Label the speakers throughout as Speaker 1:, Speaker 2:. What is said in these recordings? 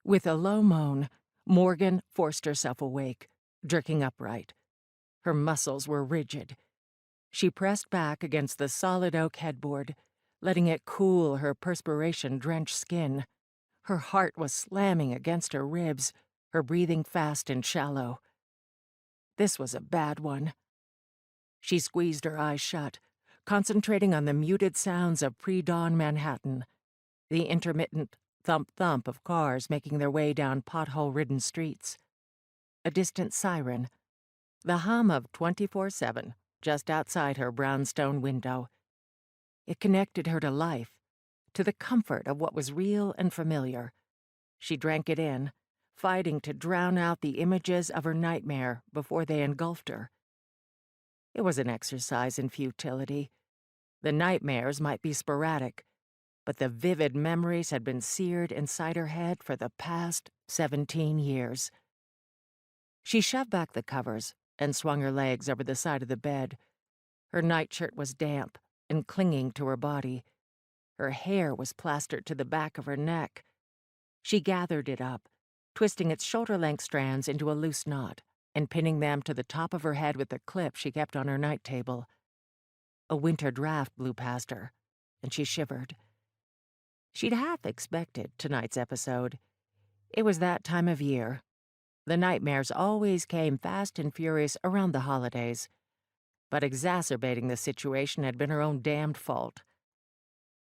Speaker 1: With a low moan, Morgan forced herself awake, jerking upright. Her muscles were rigid. She pressed back against the solid oak headboard, letting it cool her perspiration-drenched skin. Her heart was slamming against her ribs, her breathing fast and shallow. This was a bad one. She squeezed her eyes shut, concentrating on the muted sounds of pre-dawn Manhattan, the intermittent thump-thump of cars making their way down pothole-ridden streets. A distant siren, the hum of 24/7 just outside her brownstone window. It connected her to life, to the comfort of what was real and familiar. She drank it in, fighting to drown out the images of her nightmare before they engulfed her. It was an exercise in futility. The nightmares might be sporadic, but the vivid memories had been seared inside her head for the past 17 years. She shoved back the covers and swung her legs over the side of the bed. Her nightshirt was damp and clinging to her body. Her hair was plastered to the back of her neck. She gathered it up, twisting its shoulder-length strands into a loose knot and pinning them to the top of her head with the clip she kept on her night table. A winter draft blew past her, and she shivered. She'd half expected tonight's episode. It was that time of year. The nightmares always came fast and furious around the holidays, but exacerbating the situation had been her own damned fault.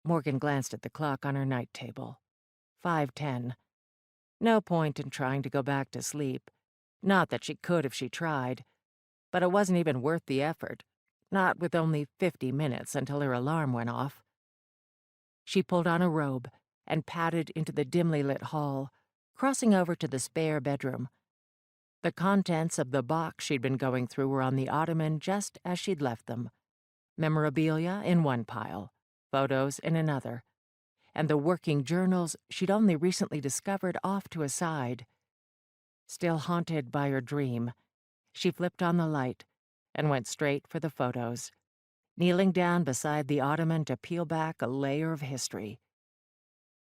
Speaker 1: Morgan glanced at the clock on her night table. 5:10. No point in trying to go back to sleep. Not that she could if she tried, but it wasn't even worth the effort, not with only 50 minutes until her alarm went off. She pulled on a robe and padded into the dimly lit hall, crossing over to the spare bedroom. The contents of the box she'd been going through were on the ottoman just as she'd left them. Memorabilia in one pile, photos in another, and the working journals she'd only recently discovered off to a side. Still haunted by her dream, she flipped on the light and went straight for the photos, kneeling down beside the ottoman to peel back a layer of history.